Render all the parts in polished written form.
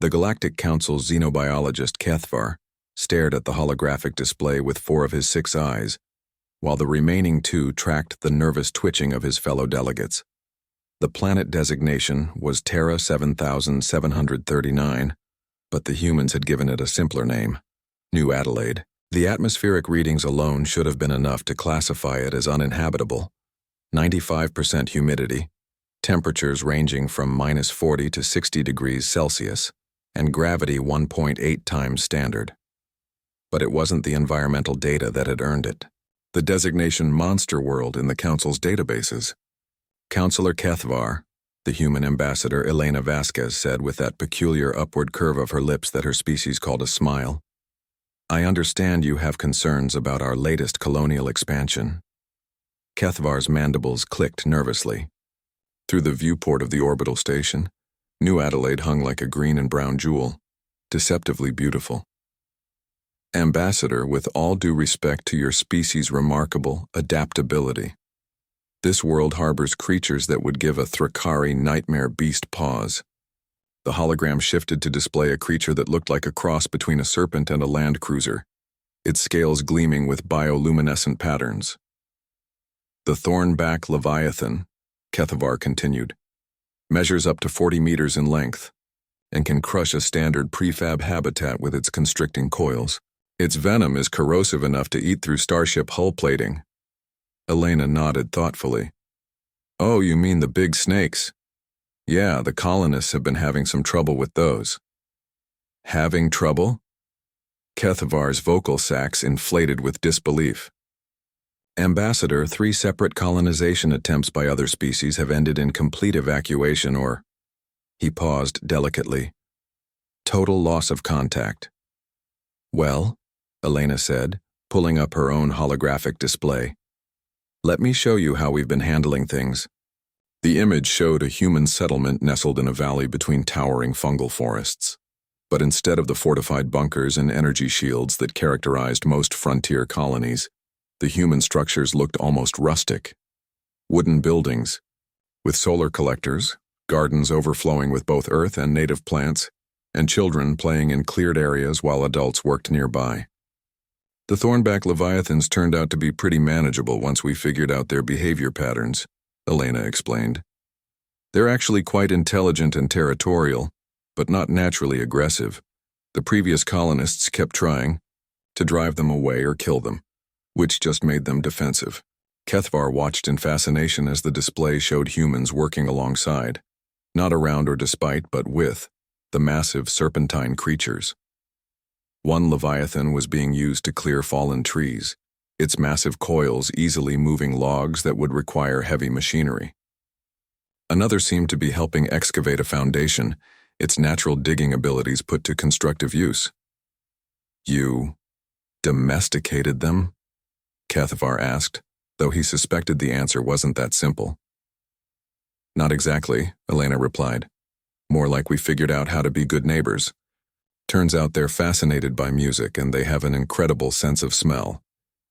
The Galactic Council's xenobiologist Kethvar stared at the holographic display with 4 of his 6 eyes, while the remaining 2 tracked the nervous twitching of his fellow delegates. The planet designation was Terra 7739, but the humans had given it a simpler name, New Adelaide. The atmospheric readings alone should have been enough to classify it as uninhabitable. 95% humidity, temperatures ranging from -40 to 60 degrees Celsius, and gravity 1.8 times standard. But it wasn't the environmental data that had earned it. The designation Monster World in the Council's databases. Councillor Kethvar, the human ambassador Elena Vasquez said with that peculiar upward curve of her lips that her species called a smile, "I understand you have concerns about our latest colonial expansion." Kethvar's mandibles clicked nervously. Through the viewport of the orbital station, New Adelaide hung like a green and brown jewel, deceptively beautiful. "Ambassador, with all due respect to your species' remarkable adaptability, this world harbors creatures that would give a Thrakari nightmare beast pause." The hologram shifted to display a creature that looked like a cross between a serpent and a land cruiser, its scales gleaming with bioluminescent patterns. "The thornback leviathan," Kethvar continued, "measures up to 40 meters in length and can crush a standard prefab habitat with its constricting coils. Its venom is corrosive enough to eat through starship hull plating." Elena nodded thoughtfully. "Oh, you mean the big snakes? Yeah, the colonists have been having some trouble with those." "Having trouble?" Kethvar's vocal sacs inflated with disbelief. "Ambassador, 3 separate colonization attempts by other species have ended in complete evacuation or," he paused delicately, "total loss of contact." "Well," Elena said, pulling up her own holographic display, "let me show you how we've been handling things." The image showed a human settlement nestled in a valley between towering fungal forests. But instead of the fortified bunkers and energy shields that characterized most frontier colonies, the human structures looked almost rustic. Wooden buildings, with solar collectors, gardens overflowing with both earth and native plants, and children playing in cleared areas while adults worked nearby. "The thornback leviathans turned out to be pretty manageable once we figured out their behavior patterns," Elena explained. "They're actually quite intelligent and territorial, but not naturally aggressive. The previous colonists kept trying to drive them away or kill them, which just made them defensive." Kethvar watched in fascination as the display showed humans working alongside, not around or despite, but with, the massive serpentine creatures. One leviathan was being used to clear fallen trees, its massive coils easily moving logs that would require heavy machinery. Another seemed to be helping excavate a foundation, its natural digging abilities put to constructive use. "You domesticated them?" Kethvar asked, though he suspected the answer wasn't that simple. "Not exactly," Elena replied. "More like we figured out how to be good neighbors. Turns out they're fascinated by music and they have an incredible sense of smell.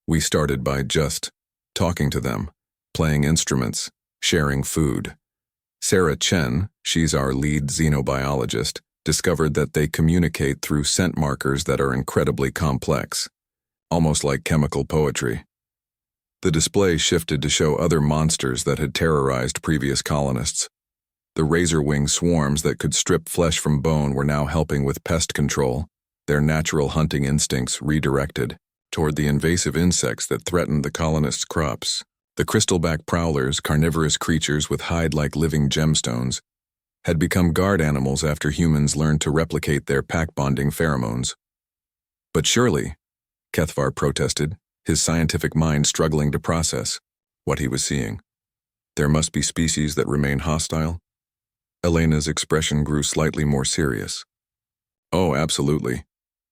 We started by just talking to them, playing instruments, sharing food. Sarah Chen, she's our lead xenobiologist, discovered that they communicate through scent markers that are incredibly complex, almost like chemical poetry." The display shifted to show other monsters that had terrorized previous colonists. The razor-wing swarms that could strip flesh from bone were now helping with pest control, their natural hunting instincts redirected toward the invasive insects that threatened the colonists' crops. The crystalback prowlers, carnivorous creatures with hide-like living gemstones, had become guard animals after humans learned to replicate their pack-bonding pheromones. "But surely," Kethvar protested, his scientific mind struggling to process what he was seeing, "there must be species that remain hostile?" Elena's expression grew slightly more serious. "Oh, absolutely.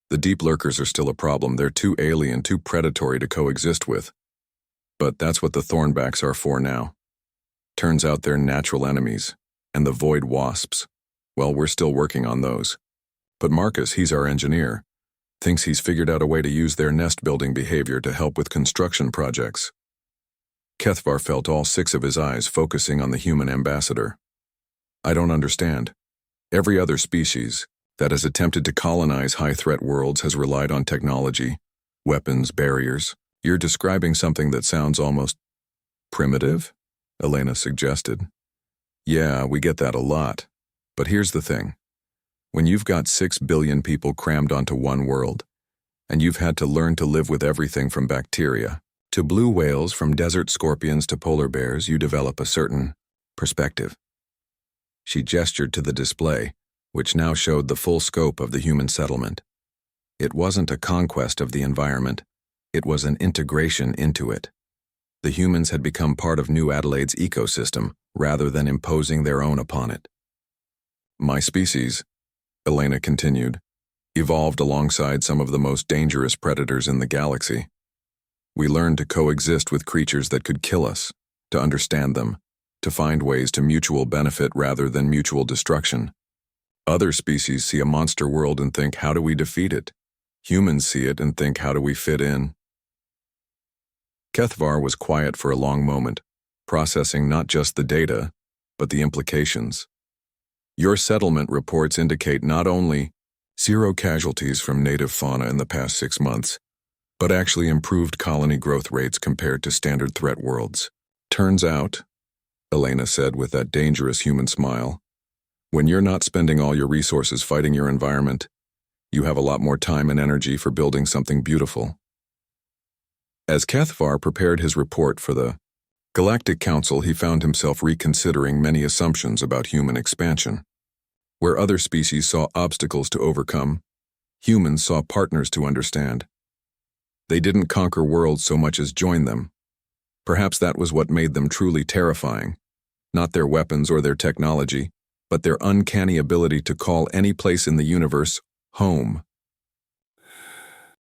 The deep lurkers are still a problem. They're too alien, too predatory to coexist with. But that's what the thornbacks are for now. Turns out they're natural enemies. And the void wasps, well, we're still working on those. But Marcus, he's our engineer, thinks he's figured out a way to use their nest-building behavior to help with construction projects." Kethvar felt all 6 of his eyes focusing on the human ambassador. "I don't understand. Every other species, that has attempted to colonize high-threat worlds has relied on technology, weapons, barriers. You're describing something that sounds almost primitive? Elena suggested. Yeah, we get that a lot. But here's the thing. When you've got 6 billion people crammed onto one world, and you've had to learn to live with everything from bacteria to blue whales, from desert scorpions to polar bears, you develop a certain perspective. She gestured to the display, which now showed the full scope of the human settlement. It wasn't a conquest of the environment, it was an integration into it. The humans had become part of New Adelaide's ecosystem, rather than imposing their own upon it. My species, Elena continued, evolved alongside some of the most dangerous predators in the galaxy. We learned to coexist with creatures that could kill us, to understand them, to find ways to mutual benefit rather than mutual destruction. Other species see a monster world and think, how do we defeat it? Humans see it and think, how do we fit in? Kethvar was quiet for a long moment, processing not just the data, but the implications. Your settlement reports indicate not only 0 casualties from native fauna in the past 6 months, but actually improved colony growth rates compared to standard threat worlds. Turns out, Elena said with that dangerous human smile, when you're not spending all your resources fighting your environment, you have a lot more time and energy for building something beautiful. As Kethvar prepared his report for the Galactic Council, he found himself reconsidering many assumptions about human expansion. Where other species saw obstacles to overcome, humans saw partners to understand. They didn't conquer worlds so much as join them. Perhaps that was what made them truly terrifying, not their weapons or their technology, but their uncanny ability to call any place in the universe home.